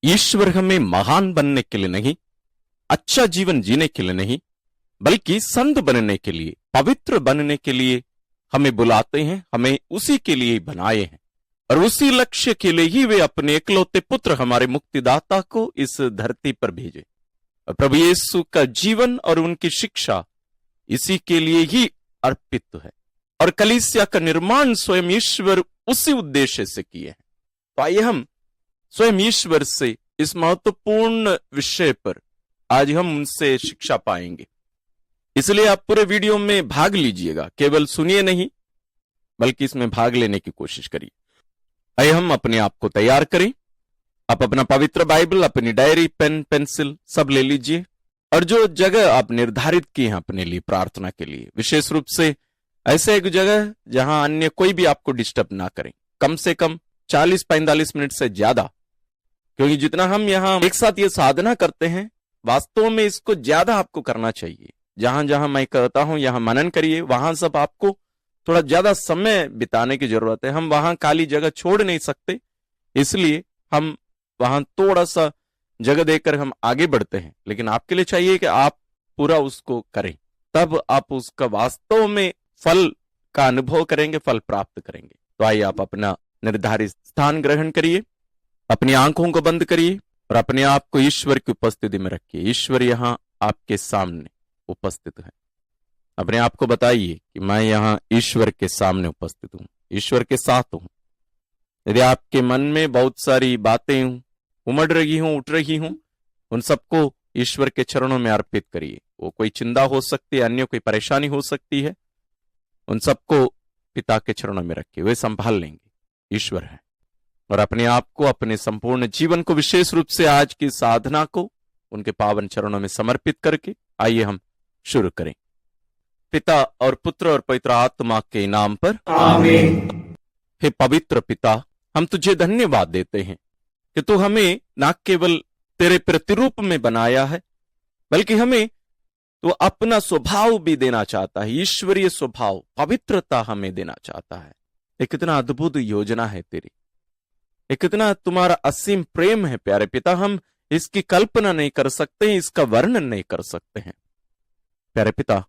ईश्वर हमें महान बनने के लिए नहीं, अच्छा जीवन जीने के लिए नहीं, बल्कि संत बनने के लिए, पवित्र बनने के लिए हमें बुलाते हैं, हमें उसी के लिए बनाए हैं और उसी लक्ष्य के लिए ही वे अपने इकलौते पुत्र हमारे मुक्तिदाता को इस धरती पर भेजे। और प्रभु यीशु का जीवन और उनकी शिक्षा इसी के लिए ही अर्पित है और कलीसिया का निर्माण स्वयं ईश्वर उसी उद्देश्य से किए हैं। तो आइए हम स्वयं ईश्वर से इस महत्वपूर्ण विषय पर आज हम उनसे शिक्षा पाएंगे। इसलिए आप पूरे वीडियो में भाग लीजिएगा, केवल सुनिए नहीं बल्कि इसमें भाग लेने की कोशिश करिए। आइए हम अपने आप को तैयार करें। आप अपना पवित्र बाइबल, अपनी डायरी, पेन, पेंसिल सब ले लीजिए और जो जगह आप निर्धारित की है अपने लिए प्रार्थना के लिए, विशेष रूप से ऐसे एक जगह जहां अन्य कोई भी आपको डिस्टर्ब ना करें, कम से कम 40-45 मिनट से ज्यादा, क्योंकि जितना हम यहां एक साथ ये साधना करते हैं वास्तव में इसको ज्यादा आपको करना चाहिए। जहां जहां मैं कहता हूं यहां मनन करिए, वहां सब आपको थोड़ा ज्यादा समय बिताने की जरूरत है। हम वहां खाली जगह छोड़ नहीं सकते, इसलिए हम वहां थोड़ा सा जगह देकर हम आगे बढ़ते हैं, लेकिन आपके लिए चाहिए कि आप पूरा उसको करें, तब आप उसका वास्तव में फल का अनुभव करेंगे, फल प्राप्त करेंगे। तो आइए आप अपना निर्धारित स्थान ग्रहण करिए, अपनी आंखों को बंद करिए और अपने आप को ईश्वर की उपस्थिति में रखिए। ईश्वर यहां आपके सामने उपस्थित है। अपने आप को बताइए कि मैं यहां ईश्वर के सामने उपस्थित हूं, ईश्वर के साथ हूं। यदि आपके मन में बहुत सारी बातें उमड़ रही हूं, उठ रही हूं, उन सबको ईश्वर के चरणों में अर्पित करिए। वो कोई चिंता हो सकती है, अन्य कोई परेशानी हो सकती है, उन सबको पिता के चरणों में रखिए, वे संभाल लेंगे, ईश्वर है। और अपने आप को, अपने संपूर्ण जीवन को, विशेष रूप से आज की साधना को उनके पावन चरणों में समर्पित करके आइए हम शुरू करें। पिता और पुत्र और पवित्र आत्मा के नाम पर आमीन। हे पवित्र पिता, हम तुझे धन्यवाद देते हैं कि तू हमें न केवल तेरे प्रतिरूप में बनाया है, बल्कि हमें तो अपना स्वभाव भी देना चाहता है, ईश्वरीय स्वभाव, पवित्रता हमें देना चाहता है। एक कितना अद्भुत योजना है तेरी, एक कितना तुम्हारा असीम प्रेम है प्यारे पिता। हम इसकी कल्पना नहीं कर सकते, इसका वर्णन नहीं कर सकते हैं। प्यारे पिता,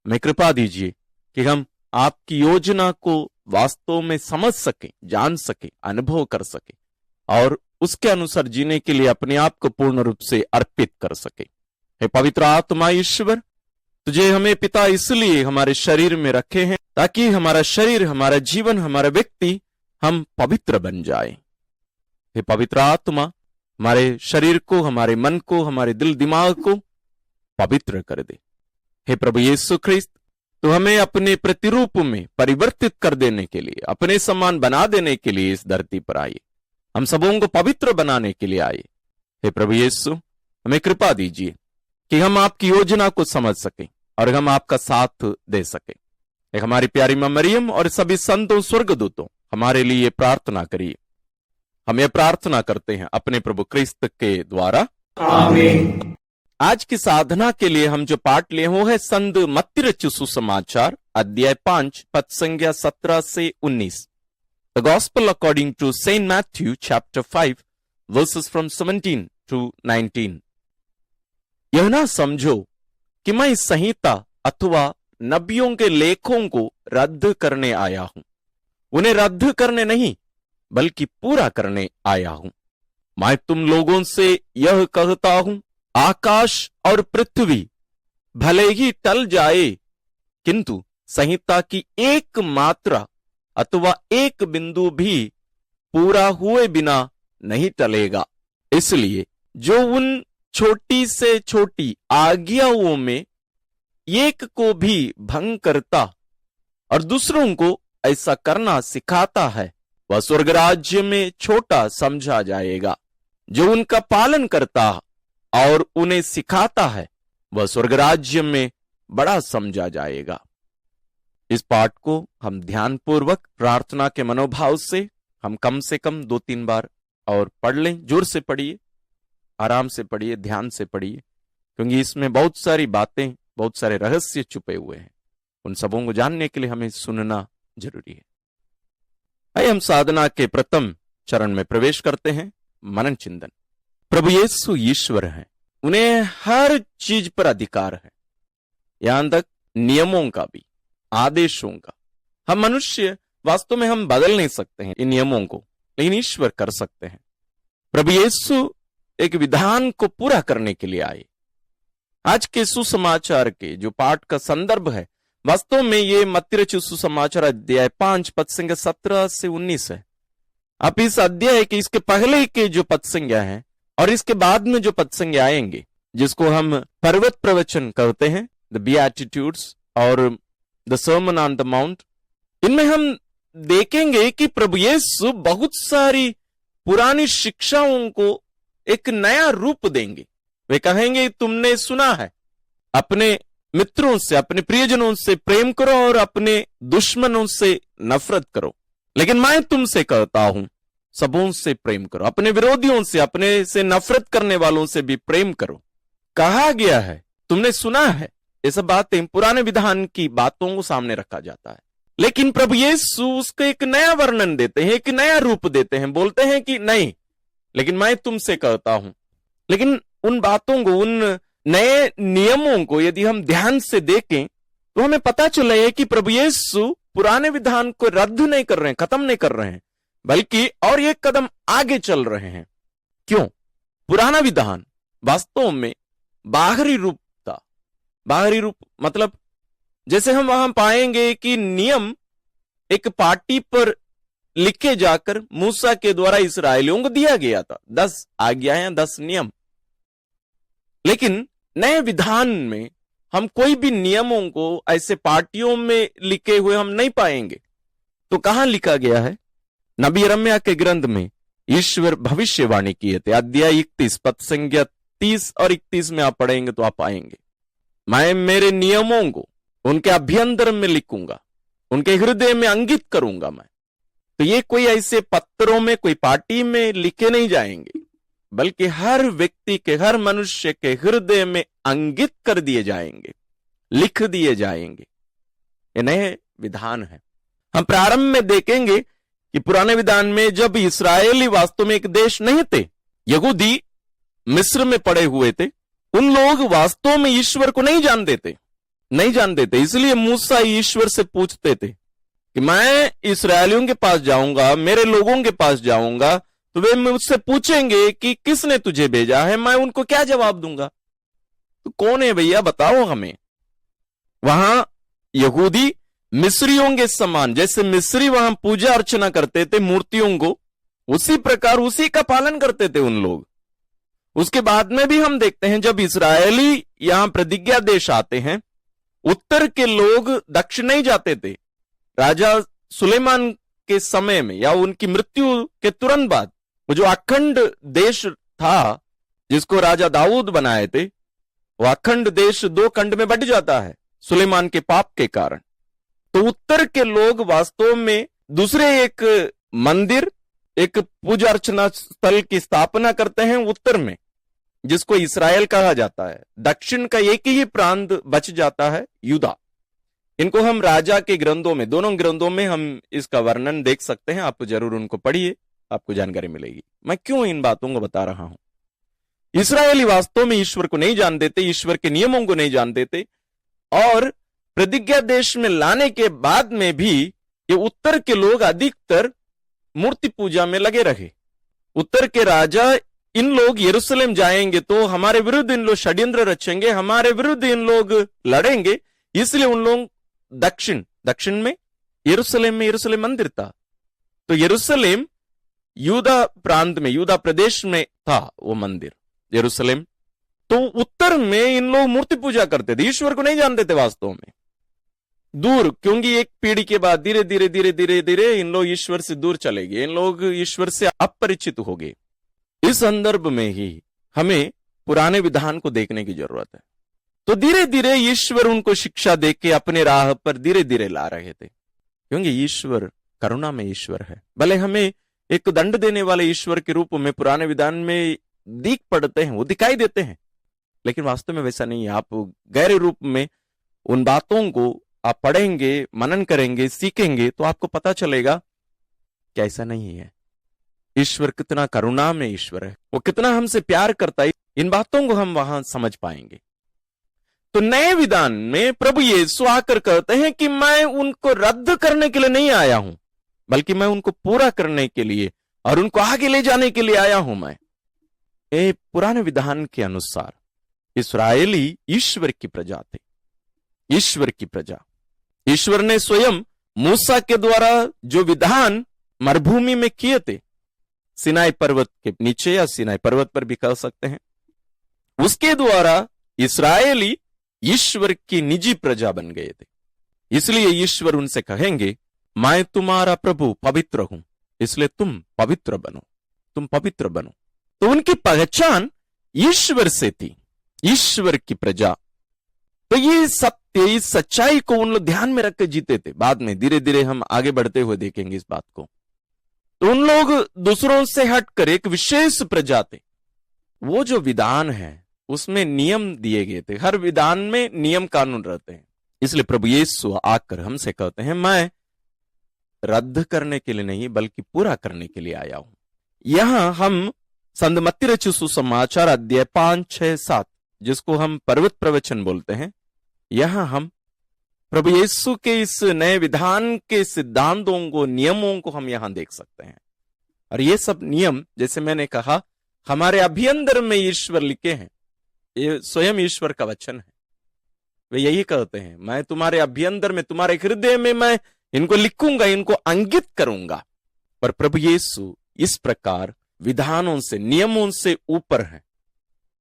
हमें कृपा दीजिए कि हम आपकी योजना को वास्तव में समझ सके, जान सके, अनुभव कर सके और उसके अनुसार जीने के लिए अपने आप को पूर्ण रूप से अर्पित कर सके। हे पवित्र आत्मा ईश्वर, तुझे हमें पिता इसलिए हमारे शरीर में रखे हैं ताकि हमारा शरीर, हमारा जीवन, हमारा व्यक्ति हम पवित्र बन जाए। हे पवित्र आत्मा, हमारे शरीर को, हमारे मन को, हमारे दिल दिमाग को पवित्र कर दे। हे प्रभु यीशु ख्रिस्त, तो हमें अपने प्रतिरूप में परिवर्तित कर देने के लिए, अपने समान बना देने के लिए इस धरती पर आए, हम सबों को पवित्र बनाने के लिए आए। हे प्रभु यीशु, हमें कृपा दीजिए कि हम आपकी योजना को समझ सकें और हम आपका साथ दे सकें। एक हमारी प्यारी मां मरियम और सभी संतों, स्वर्गदूतों, हमारे लिए प्रार्थना करिए। हम ये प्रार्थना करते हैं अपने प्रभु क्रिस्त के द्वारा, आमीन। आज की साधना के लिए हम जो पाठ लिए वो है संत मत्ती रचित सुसमाचार अध्याय 5 पद संख्या 17 से 19। The Gospel according to Saint Matthew chapter 5 verses from 17 to 19। यह ना समझो कि मैं संहिता अथवा नबियों के लेखों को रद्द करने आया हूं। उन्हें रद्द करने नहीं बल्कि पूरा करने आया हूं। मैं तुम लोगों से यह कहता हूं, आकाश और पृथ्वी भले ही टल जाए, किंतु संहिता की एक मात्रा अथवा एक बिंदु भी पूरा हुए बिना नहीं टलेगा। इसलिए जो उन छोटी से छोटी आज्ञाओं में एक को भी भंग करता और दूसरों को ऐसा करना सिखाता है, वह स्वर्ग राज्य में छोटा समझा जाएगा। जो उनका पालन करता और उन्हें सिखाता है, वह स्वर्ग राज्य में बड़ा समझा जाएगा। इस पाठ को हम ध्यानपूर्वक प्रार्थना के मनोभाव से हम कम से कम 2-3 बार और पढ़ लें। जोर से पढ़िए, आराम से पढ़िए, ध्यान से पढ़िए, क्योंकि इसमें बहुत सारी बातें, बहुत सारे रहस्य छुपे हुए हैं। उन सबों को जानने के लिए हमें सुनना जरूरी है। आइए हम साधना के प्रथम चरण में प्रवेश करते हैं, मनन चिंतन। प्रभु यीशु ईश्वर है, उन्हें हर चीज पर अधिकार है, यहां तक नियमों का भी, आदेशों का। हम मनुष्य वास्तव में हम बदल नहीं सकते हैं इन नियमों को, लेकिन ईश्वर कर सकते हैं। प्रभु यीशु एक विधान को पूरा करने के लिए आए। आज के सुसमाचार के जो पाठ का संदर्भ है, वास्तव में ये मत्ती रचित सुसमाचार अध्याय 5 पद संख्या 17 से 19 है। आप इस अध्याय के इसके पहले के जो पद संज्ञा है और इसके बाद में जो पद संज्ञा आएंगे, जिसको हम पर्वत प्रवचन कहते हैं, द बीएटिट्यूड्स और the sermon on the mount, इनमें हम देखेंगे कि प्रभु यीशु बहुत सारी पुरानी शिक्षाओं को एक नया रूप देंगे। वे कहेंगे तुमने सुना है, अपने मित्रों से, अपने प्रियजनों से प्रेम करो और अपने दुश्मनों से नफरत करो, लेकिन मैं तुमसे कहता हूं सबों से प्रेम करो, अपने विरोधियों से, अपने से नफरत करने वालों से भी प्रेम करो। कहा गया है, तुमने सुना है, ये सब बातें पुराने विधान की बातों को सामने रखा जाता है। लेकिन प्रभु यीशु उसको एक नया वर्णन देते हैं, एक नया रूप देते हैं, बोलते हैं कि नहीं, लेकिन मैं तुमसे कहता हूं। लेकिन उन बातों को, उन नए नियमों को यदि हम ध्यान से देखें तो हमें पता चला है कि प्रभु यीशु पुराने विधान को रद्द नहीं कर रहे हैं, खत्म नहीं कर रहे हैं, बल्कि और एक कदम आगे चल रहे हैं। क्यों? पुराना विधान वास्तव में बाहरी रूप था। बाहरी रूप मतलब जैसे हम वहां पाएंगे कि नियम एक पाटी पर लिखे जाकर मूसा के द्वारा इस्राएलियों को दिया गया था, 10 आज्ञाएं, 10 नियम। लेकिन नए विधान में हम कोई भी नियमों को ऐसे पाटियों में लिखे हुए हम नहीं पाएंगे। तो कहां लिखा गया है? नबी यिर्मयाह के ग्रंथ में ईश्वर भविष्यवाणी किए थे, अध्याय 31 पद संख्या 30 और 31 में आप पढ़ेंगे तो आप पाएंगे, मैं मेरे नियमों को उनके अभ्यंतर में लिखूंगा, उनके हृदय में अंकित करूंगा मैं। तो ये कोई ऐसे पत्रों में, कोई पार्टी में लिखे नहीं जाएंगे, बल्कि हर व्यक्ति के, हर मनुष्य के हृदय में अंकित कर दिए जाएंगे, लिख दिए जाएंगे। ये नए विधान है। हम प्रारंभ में देखेंगे कि पुराने विधान में जब इस्राएली वास्तव में एक देश नहीं थे, यहूदी मिस्र में पड़े हुए थे, उन लोग वास्तव में ईश्वर को नहीं जानते थे। इसलिए मूसा ईश्वर से पूछते थे कि मैं इस्राएलियों के पास जाऊंगा, मेरे लोगों के पास जाऊंगा, तो वे मुझसे पूछेंगे कि किसने तुझे भेजा है, मैं उनको क्या जवाब दूंगा? तो कौन है भैया, बताओ हमें। वहां यहूदी मिस्रियों के समान, जैसे मिस्री वहां पूजा अर्चना करते थे मूर्तियों को, उसी प्रकार उसी का पालन करते थे उन लोग। उसके बाद में भी हम देखते हैं जब इस्राएली यहां प्रतिज्ञा देश आते हैं, उत्तर के लोग दक्षिण नहीं जाते थे। राजा सुलेमान के समय में या उनकी मृत्यु के तुरंत बाद वो जो अखंड देश था जिसको राजा दाऊद बनाए थे, वो अखंड देश 2 खंड में बंट जाता है सुलेमान के पाप के कारण। तो उत्तर के लोग वास्तव में दूसरे एक मंदिर, एक पूजा अर्चना स्थल की स्थापना करते हैं उत्तर में, जिसको इस्राएल कहा जाता है। दक्षिण का एक ही प्रांत बच जाता है, यूदा। इनको हम राजा के ग्रंथों में, दोनों ग्रंथों में हम इसका वर्णन देख सकते हैं। आप जरूर उनको पढ़िए, आपको जानकारी मिलेगी। मैं क्यों इन बातों को बता रहा हूं? इस्राएली वास्तव में ईश्वर को नहीं जानते थे, ईश्वर के नियमों को नहीं जानते थे, और प्रतिज्ञा देश में लाने के बाद में भी ये उत्तर के लोग अधिकतर मूर्ति पूजा में लगे रहे। उत्तर के राजा, इन लोग यरूशलेम जाएंगे तो हमारे विरुद्ध इन लोग षड्यंत्र रचेंगे, हमारे विरुद्ध इन लोग लड़ेंगे, इसलिए उन लोग दक्षिण में यरूशलेम मंदिर था। तो यरूशलेम यूदा प्रांत में, यूदा प्रदेश में था वो मंदिर यरूशलेम। तो उत्तर में इन लोग मूर्ति पूजा करते थे, ईश्वर को नहीं जानते थे वास्तव में। दूर, क्योंकि एक पीढ़ी के बाद धीरे धीरे इन लोग ईश्वर से दूर चले गए, इन लोग ईश्वर से अपरिचित हो गए। इस संदर्भ में ही हमें पुराने विधान को देखने की जरूरत है। तो धीरे धीरे ईश्वर उनको शिक्षा देके अपने राह पर धीरे धीरे ला रहे थे, क्योंकि ईश्वर करुणा में ईश्वर है। भले हमें एक दंड देने वाले ईश्वर के रूप में पुराने विधान में दिख पड़ते हैं, वो दिखाई देते हैं, लेकिन वास्तव में वैसा नहीं है। आप गहरे रूप में उन बातों को आप पढ़ेंगे, मनन करेंगे, सीखेंगे, तो आपको पता चलेगा कि ऐसा नहीं है। ईश्वर कितना करुणा में ईश्वर है, वो कितना हमसे प्यार करता है, इन बातों को हम वहां समझ पाएंगे। तो नए विधान में प्रभु यीशु आकर कहते हैं कि मैं उनको रद्द करने के लिए नहीं आया हूं, बल्कि मैं उनको पूरा करने के लिए और उनको आगे ले जाने के लिए आया हूं। मैं पुराने विधान के अनुसार इस्राएली ईश्वर की प्रजा थे, ईश्वर की प्रजा। ईश्वर ने स्वयं मूसा के द्वारा जो विधान मरुभूमि में किए थे, सिनाई पर्वत के नीचे या सिनाई पर्वत पर भी कह सकते हैं, उसके द्वारा इस्राएली ईश्वर की निजी प्रजा बन गए थे। इसलिए ईश्वर उनसे कहेंगे, मैं तुम्हारा प्रभु पवित्र हूं, इसलिए तुम पवित्र बनो, तुम पवित्र बनो। तो उनकी पहचान ईश्वर से थी, ईश्वर की प्रजा। तो ये सत्य, इस सच्चाई को उन लोग ध्यान में रख के जीते थे। बाद में धीरे धीरे हम आगे बढ़ते हुए देखेंगे इस बात को। तो उन लोग दूसरों से हटकर एक विशेष प्रजा थे। वो जो विधान है उसमें नियम दिए गए थे, हर विधान में नियम कानून रहते हैं। इसलिए प्रभु यीशु आकर हमसे कहते हैं, मैं रद्द करने के लिए नहीं बल्कि पूरा करने के लिए आया हूं। यहां हम संत मत्ती रचित सुसमाचार अध्याय 5, 6, 7, जिसको हम पर्वत प्रवचन बोलते हैं, यहां हम प्रभु यीशु के इस नए विधान के सिद्धांतों को, नियमों को हम यहां देख सकते हैं। और ये सब नियम, जैसे मैंने कहा, हमारे अभ्यंतर में ईश्वर लिखे हैं। ये स्वयं ईश्वर का वचन है। वे यही कहते हैं, मैं तुम्हारे अभ्यंतर में, तुम्हारे हृदय में मैं इनको लिखूंगा, इनको अंकित करूंगा। पर प्रभु यीशु इस प्रकार विधानों से, नियमों से ऊपर है।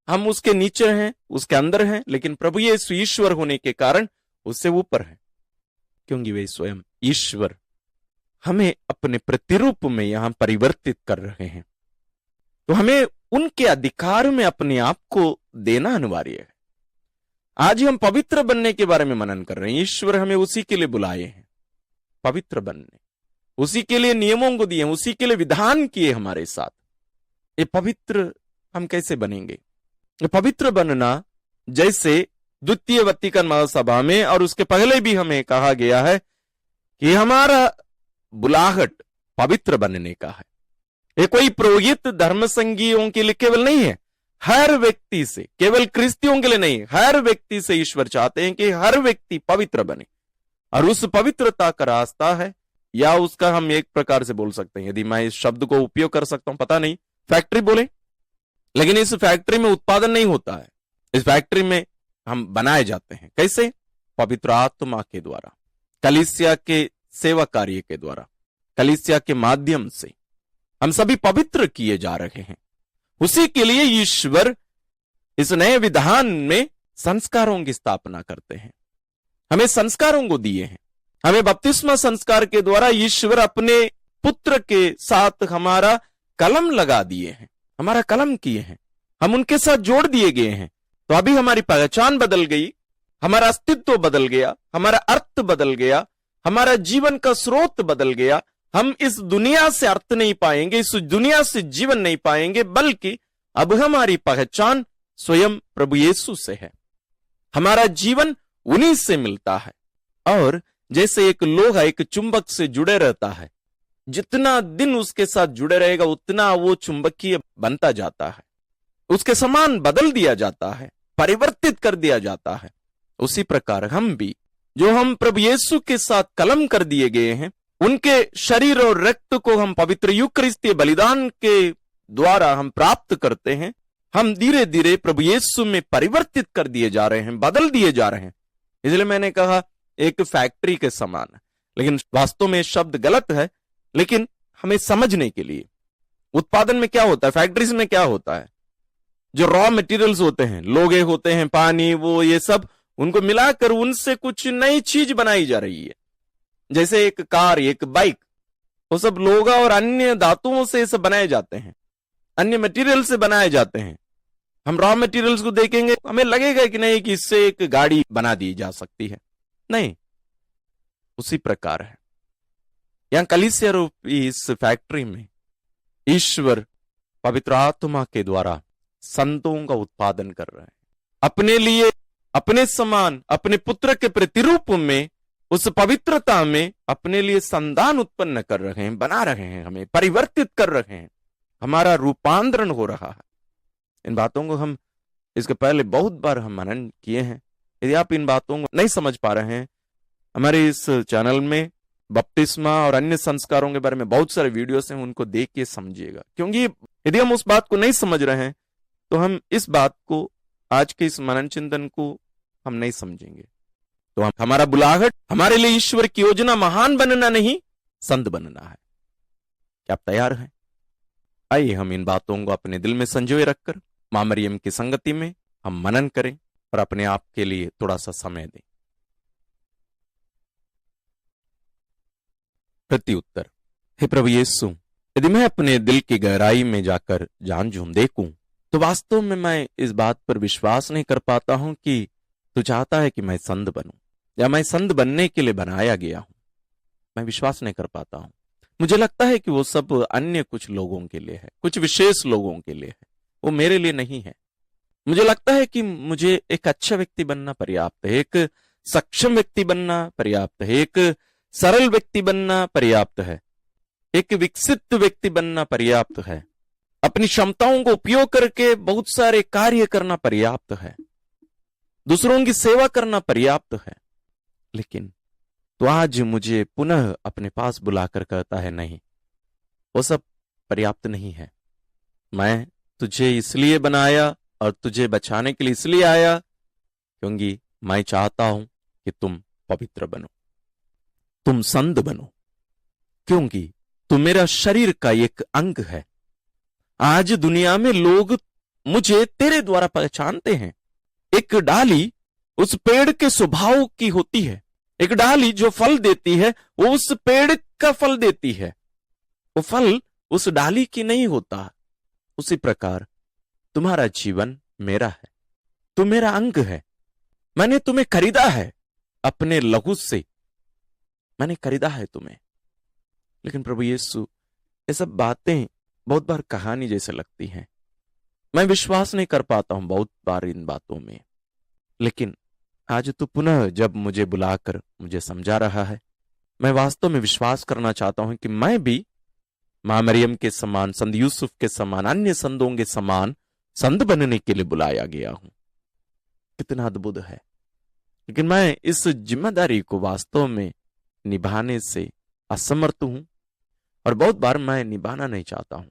हम उसके नीचे हैं, उसके अंदर हैं, लेकिन प्रभु यीशु ईश्वर होने के कारण उससे ऊपर है, क्योंकि वे स्वयं ईश्वर हमें अपने प्रतिरूप में यहां परिवर्तित कर रहे हैं। तो हमें उनके अधिकार में अपने आप को देना अनिवार्य है। आज हम पवित्र बनने के बारे में मनन कर रहे हैं। ईश्वर हमें उसी के लिए बुलाए हैं, पवित्र बनने, उसी के लिए नियमों को दिए, उसी के लिए विधान किए हमारे साथ। ये पवित्र हम कैसे बनेंगे? ये पवित्र बनना, जैसे द्वितीय वतिकन महासभा में और उसके पहले भी हमें कहा गया है कि हमारा बुलाहट पवित्र बनने का है। ये कोई पुरोहित धर्म संघियों के लिए केवल नहीं है, हर व्यक्ति से, केवल क्रिस्तियों के लिए नहीं, हर व्यक्ति से ईश्वर चाहते हैं कि हर व्यक्ति पवित्र बने। और उस पवित्रता का रास्ता है, या उसका हम एक प्रकार से बोल सकते हैं, यदि मैं इस शब्द को उपयोग कर सकता हूं, पता नहीं, फैक्ट्री बोले, लेकिन इस फैक्ट्री में उत्पादन नहीं होता है। इस फैक्ट्री में हम बनाए जाते हैं। कैसे? पवित्र आत्मा के द्वारा, कलीसिया के सेवा कार्य के द्वारा, कलीसिया के माध्यम से हम सभी पवित्र किए जा रहे हैं। उसी के लिए ईश्वर इस नए विधान में संस्कारों की स्थापना करते हैं, हमें संस्कारों को दिए हैं। हमें बपतिस्मा संस्कार के द्वारा ईश्वर अपने पुत्र के साथ हमारा कलम लगा दिए हैं, हमारा कलम किए हैं, हम उनके साथ जोड़ दिए गए हैं। तो अभी हमारी पहचान बदल गई, हमारा अस्तित्व बदल गया, हमारा अर्थ बदल गया, हमारा जीवन का स्रोत बदल गया। हम इस दुनिया से अर्थ नहीं पाएंगे, इस दुनिया से जीवन नहीं पाएंगे, बल्कि अब हमारी पहचान स्वयं प्रभु यीशु से है। हमारा जीवन उन्हीं से मिलता है। और जैसे एक लोहा एक चुंबक से जुड़े रहता है, जितना दिन उसके साथ जुड़े रहेगा उतना वो चुंबकीय बनता जाता है, उसके समान बदल दिया जाता है, परिवर्तित कर दिया जाता है। उसी प्रकार हम भी, जो हम प्रभु यीशु के साथ कलम कर दिए गए हैं, उनके शरीर और रक्त को हम पवित्र यूकरिस्तीय बलिदान के द्वारा हम प्राप्त करते हैं। हम धीरे धीरे प्रभु यीशु में परिवर्तित कर दिए जा रहे हैं, बदल दिए जा रहे हैं। इसलिए मैंने कहा एक फैक्ट्री के समान है, लेकिन वास्तव में शब्द गलत है। लेकिन हमें समझने के लिए, उत्पादन में क्या होता है, फैक्ट्रीज में क्या होता है, जो रॉ मटेरियल्स होते हैं, लोहे होते हैं, पानी, वो ये सब, उनको मिलाकर उनसे कुछ नई चीज बनाई जा रही है। जैसे एक कार, एक बाइक, वो सब लोहा और अन्य धातुओं से सब बनाए जाते हैं, अन्य मटेरियल से बनाए जाते हैं। हम रॉ मटेरियल्स को देखेंगे, हमें लगेगा कि नहीं कि इससे एक गाड़ी बना दी जा सकती है, नहीं। उसी प्रकार है यहां कलीसिया रूपी इस फैक्ट्री में ईश्वर पवित्र आत्मा के द्वारा संतों का उत्पादन कर रहे हैं, अपने लिए, अपने समान, अपने पुत्र के प्रतिरूप में, उस पवित्रता में अपने लिए संतान उत्पन्न कर रहे हैं, बना रहे हैं, हमें परिवर्तित कर रहे हैं। हमारा रूपांतरण हो रहा है। इन बातों को हम इसके पहले बहुत बार हम मनन किए हैं। यदि आप इन बातों को नहीं समझ पा रहे हैं, हमारे इस चैनल में बपतिस्मा और अन्य संस्कारों के बारे में बहुत सारे वीडियोस हैं, उनको देख के समझिएगा। क्योंकि यदि हम उस बात को नहीं समझ रहे हैं तो हम इस बात को, आज के इस मनन चिंतन को हम नहीं समझेंगे। तो हमारा बुलाहट हमारे लिए ईश्वर की योजना महान बनना नहीं, संत बनना है। क्या आप तैयार हैं? आइए हम इन बातों को अपने दिल में संजोए रखकर मां मरियम की संगति में हम मनन करें और अपने आप के लिए थोड़ा सा समय दें। प्रति उत्तर। हे प्रभु यीशु, यदि मैं अपने दिल की गहराई में जाकर जान झूम देखूं तो वास्तव में मैं इस बात पर विश्वास नहीं कर पाता हूं कि तू चाहता है कि मैं संत बनूं या मैं संत बनने के लिए बनाया गया हूं। मैं विश्वास नहीं कर पाता हूं। मुझे लगता है कि वो सब अन्य कुछ लोगों के लिए है, कुछ विशेष लोगों के लिए है, वो मेरे लिए नहीं है। मुझे लगता है कि मुझे एक अच्छा व्यक्ति बनना पर्याप्त है, एक सक्षम व्यक्ति बनना पर्याप्त है, एक सरल व्यक्ति बनना पर्याप्त है, एक विकसित व्यक्ति बनना पर्याप्त है, अपनी क्षमताओं को उपयोग करके बहुत सारे कार्य करना पर्याप्त है, दूसरों की सेवा करना पर्याप्त है। लेकिन तो आज मुझे पुनः अपने पास बुलाकर कहता है, नहीं, वो सब पर्याप्त नहीं है। मैं तुझे इसलिए बनाया और तुझे बचाने के लिए इसलिए आया क्योंकि मैं चाहता हूं कि तुम पवित्र बनो, तुम संत बनो, क्योंकि तुम मेरा शरीर का एक अंग है। आज दुनिया में लोग मुझे तेरे द्वारा पहचानते हैं। एक डाली उस पेड़ के स्वभाव की होती है। एक डाली जो फल देती है वो उस पेड़ का फल देती है, वो फल उस डाली की नहीं होता। उसी प्रकार तुम्हारा जीवन मेरा है, तुम मेरा अंग है। मैंने तुम्हें खरीदा है, अपने लहू से मैंने खरीदा है तुम्हें। लेकिन प्रभु यीशु, ये सब बातें बहुत बार कहानी जैसे लगती हैं। मैं विश्वास नहीं कर पाता हूं बहुत बार इन बातों में। लेकिन आज तू पुनः जब मुझे बुलाकर मुझे समझा रहा है, मैं वास्तव में विश्वास करना चाहता हूं कि मैं भी मां मरियम के समान, संत यूसुफ के समान, अन्य संतों के समान संत बनने के लिए बुलाया गया हूं। कितना अद्भुत है। लेकिन मैं इस जिम्मेदारी को वास्तव में निभाने से असमर्थ हूं और बहुत बार मैं निभाना नहीं चाहता हूं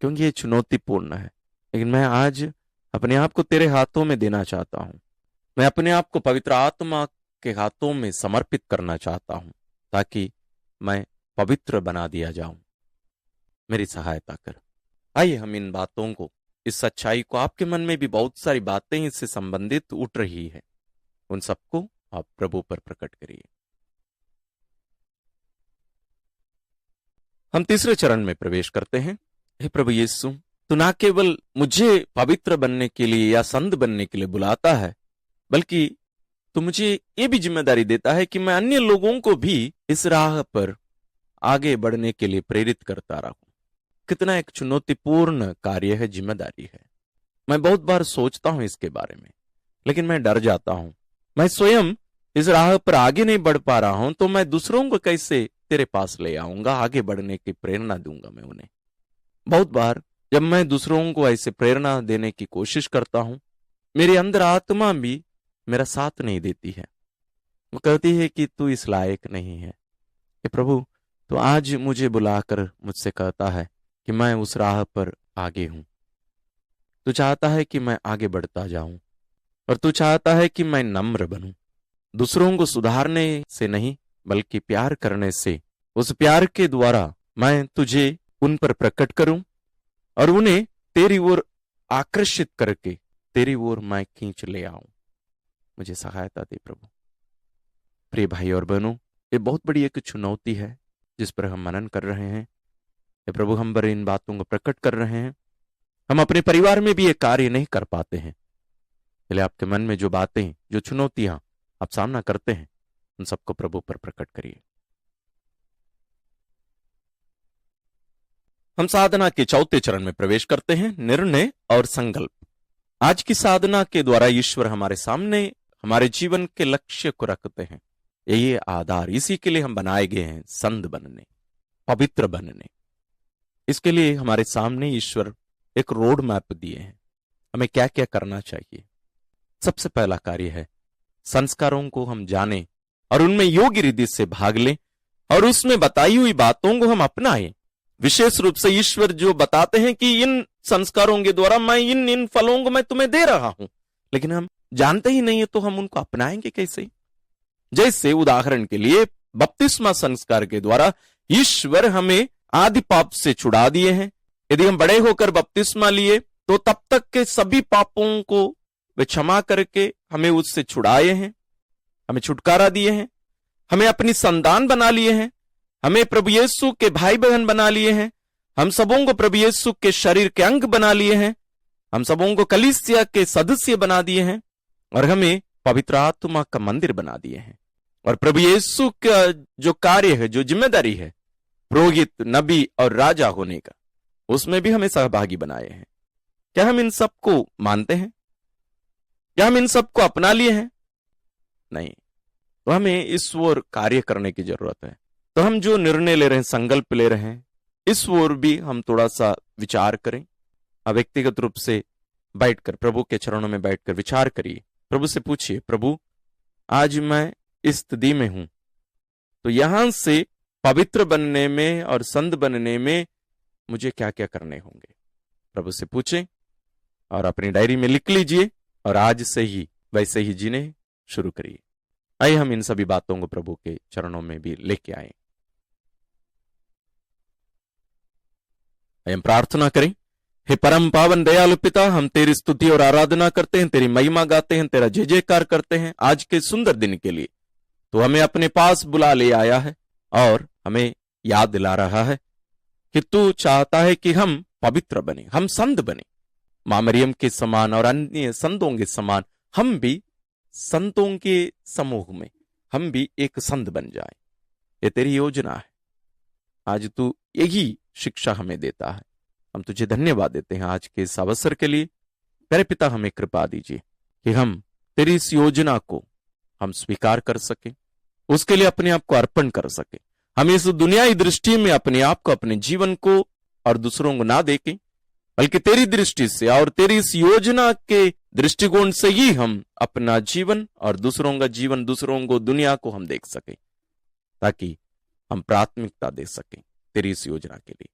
क्योंकि ये चुनौतीपूर्ण है। लेकिन मैं आज अपने आप को तेरे हाथों में देना चाहता हूं। मैं अपने आप को पवित्र आत्मा के हाथों में समर्पित करना चाहता हूं ताकि मैं पवित्र बना दिया जाऊं। मेरी सहायता कर। आइए हम इन बातों को, इस सच्चाई को, आपके मन में भी बहुत सारी बातें इससे संबंधित उठ रही है, उन सबको आप प्रभु पर प्रकट करिए। हम तीसरे चरण में प्रवेश करते हैं। हे प्रभु यीशु, तू ना केवल मुझे पवित्र बनने के लिए या संत बनने के लिए बुलाता है, बल्कि तू मुझे ये भी जिम्मेदारी देता है कि मैं अन्य लोगों को भी इस राह पर आगे बढ़ने के लिए प्रेरित करता रहूं। कितना एक चुनौतीपूर्ण कार्य है, जिम्मेदारी है। मैं बहुत बार सोचता हूं इसके बारे में, लेकिन मैं डर जाता हूं। मैं स्वयं इस राह पर आगे नहीं बढ़ पा रहा हूं तो मैं दूसरों को कैसे तेरे पास ले आऊंगा, आगे बढ़ने की प्रेरणा दूंगा मैं उन्हें। बहुत बार जब मैं दूसरों को ऐसे प्रेरणा देने की कोशिश करता हूं, मेरे अंदर आत्मा भी मेरा साथ नहीं देती है। वो कहती है कि तू इस लायक नहीं है। कि प्रभु, तो आज मुझे बुलाकर मुझसे कहता है कि मैं उस राह पर आगे हूं। तू चाहता है कि मैं आगे बढ़ता जाऊं और तू चाहता है कि मैं नम्र बनूं, दूसरों को सुधारने से नहीं बल्कि प्यार करने से, उस प्यार के द्वारा मैं तुझे उन पर प्रकट करूं और उन्हें तेरी ओर आकर्षित करके तेरी ओर मैं खींच ले आऊं। मुझे सहायता दे प्रभु। प्रिय भाई और बहनों, ये बहुत बड़ी एक चुनौती है जिस पर हम मनन कर रहे हैं। ये प्रभु हम पर इन बातों को प्रकट कर रहे हैं। हम अपने परिवार में भी ये कार्य नहीं कर पाते हैं, इसलिए आपके मन में जो बातें, जो चुनौतियां आप सामना करते हैं, उन सबको प्रभु पर प्रकट करिए। हम साधना के चौथे चरण में प्रवेश करते हैं, निर्णय और संकल्प। आज की साधना के द्वारा ईश्वर हमारे सामने हमारे जीवन के लक्ष्य को रखते हैं। यही आधार, इसी के लिए हम बनाए गए हैं, संत बनने, पवित्र बनने। इसके लिए हमारे सामने ईश्वर एक रोड मैप दिए हैं, हमें क्या क्या करना चाहिए। सबसे पहला कार्य है संस्कारों को हम जानें और उनमें योग्य रीति से भाग लें और उसमें बताई हुई बातों को हम अपनाएं। विशेष रूप से ईश्वर जो बताते हैं कि इन संस्कारों के द्वारा मैं इन इन फलों को मैं तुम्हें दे रहा हूं, लेकिन हम जानते ही नहीं है तो हम उनको अपनाएंगे कैसे। जैसे उदाहरण के लिए बपतिस्मा संस्कार के द्वारा ईश्वर हमें आदि पाप से छुड़ा दिए हैं। यदि हम बड़े होकर बपतिस्मा लिए तो तब तक के सभी पापों को वे क्षमा करके हमें उससे छुड़ाए हैं, हमें छुटकारा दिए हैं, हमें अपनी संतान बना लिए हैं, हमें प्रभु यीशु के भाई बहन बना लिए हैं, हम सबों को प्रभु यीशु के शरीर के अंग बना लिए हैं, हम सबों को कलीसिया के सदस्य बना दिए हैं और हमें पवित्र आत्मा का मंदिर बना दिए हैं। और प्रभु यीशु का जो कार्य है, जो जिम्मेदारी है पुरोहित, नबी और राजा होने का, उसमें भी हमें सहभागी बनाए हैं। क्या हम इन सबको मानते हैं? क्या हम इन सबको अपना लिए हैं? नहीं। तो हमें इस ओर कार्य करने की जरूरत है। तो हम जो निर्णय ले रहे हैं, संकल्प ले रहे हैं, इस ओर भी हम थोड़ा सा विचार करें। अब व्यक्तिगत रूप से बैठकर प्रभु के चरणों में बैठकर विचार करिए, प्रभु से पूछिए, प्रभु आज मैं इस स्थिति में हूं, तो यहां से पवित्र बनने में और संत बनने में मुझे क्या क्या करने होंगे। प्रभु से पूछें और अपनी डायरी में लिख लीजिए और आज से ही वैसे ही जीने शुरू करिए। आइए हम इन सभी बातों को प्रभु के चरणों में भी लेके आए। हम प्रार्थना करें। हे परम पावन दयालु पिता, हम तेरी स्तुति और आराधना करते हैं, तेरी महिमा गाते हैं, तेरा जय जयकार करते हैं आज के सुंदर दिन के लिए। तो हमें अपने पास बुला ले आया है और हमें याद दिला रहा है कि तू चाहता है कि हम पवित्र बने, हम संत बने, मां मरियम के समान और अन्य संतों के समान हम भी संतों के समूह में हम भी एक संत बन जाए। ये तेरी योजना है। आज तू यही शिक्षा हमें देता है। हम तुझे धन्यवाद देते हैं आज के इस अवसर के लिए। तेरे पिता हमें कृपा दीजिए कि हम तेरी इस योजना को हम स्वीकार कर सके, उसके लिए अपने आप को अर्पण कर सके। हम इस दुनियाई दृष्टि में अपने आप को, अपने जीवन को और दूसरों को ना देखें, बल्कि तेरी दृष्टि से और तेरी इस योजना के दृष्टिकोण से ही हम अपना जीवन और दूसरों का जीवन, दूसरों को, दुनिया को हम देख सकें, ताकि हम प्राथमिकता दे सकें तेरी इस योजना के लिए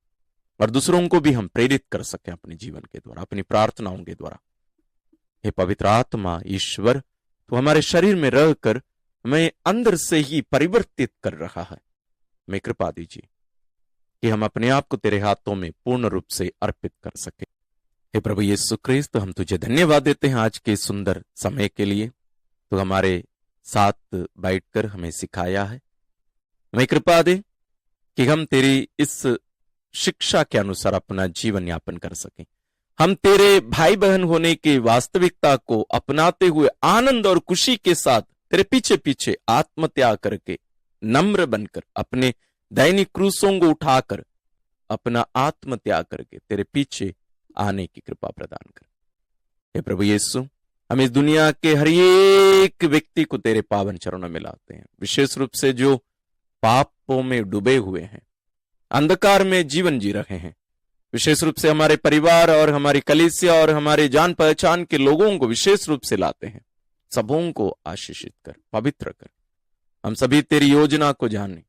और दूसरों को भी हम प्रेरित कर सकें अपने जीवन के द्वारा, अपनी प्रार्थनाओं के द्वारा। हे पवित्र आत्मा ईश्वर, तो हमारे शरीर में रहकर हमें अंदर से ही परिवर्तित कर रहा है। हमें कृपा दीजिए कि हम अपने आप को तेरे हाथों में पूर्ण रूप से अर्पित कर सके। हे प्रभु यीशु क्रिस्त, हम तुझे धन्यवाद देते हैं आज के सुंदर समय के लिए। तो हमारे साथ बैठकर हमें सिखाया है। हमें कृपा दे कि हम तेरी इस शिक्षा के अनुसार अपना जीवन यापन कर सकें। हम तेरे भाई बहन होने की वास्तविकता को अपनाते हुए आनंद और खुशी के साथ तेरे पीछे पीछे आत्मत्याग करके, नम्र बनकर, अपने दैनिक क्रूसों को उठाकर, अपना आत्मत्याग करके तेरे पीछे आने की कृपा प्रदान कर। हे प्रभु यीशु, हम इस दुनिया के हर एक व्यक्ति को तेरे पावन चरणों में लाते हैं, विशेष रूप से जो पापों में डूबे हुए हैं, अंधकार में जीवन जी रहे हैं। विशेष रूप से हमारे परिवार और हमारी कलीसिया और हमारे जान पहचान के लोगों को विशेष रूप से लाते हैं। सबों को आशीषित कर, पवित्र कर। हम सभी तेरी योजना को जाने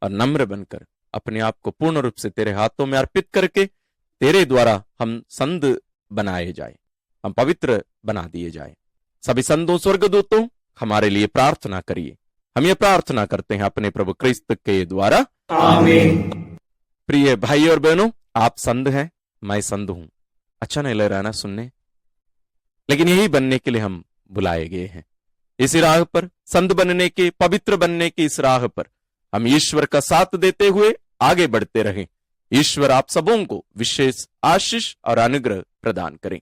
और नम्र बनकर अपने आप को पूर्ण रूप से तेरे हाथों में अर्पित करके तेरे द्वारा हम संत बनाए जाए, हम पवित्र बना दिए जाए। सभी संतों, स्वर्गदूतों, हमारे लिए प्रार्थना करिए। हम ये प्रार्थना करते हैं अपने प्रभु क्रिस्त के द्वारा, आमीन। प्रिय भाई और बहनों, आप संत हैं, मैं संत हूं। अच्छा नहीं लग रहा ना सुनने, लेकिन यही बनने के लिए हम बुलाए गए हैं। इस राह पर, संत बनने के, पवित्र बनने की इस राह पर हम ईश्वर का साथ देते हुए आगे बढ़ते रहें। ईश्वर आप सबों को विशेष आशीष और अनुग्रह प्रदान करें।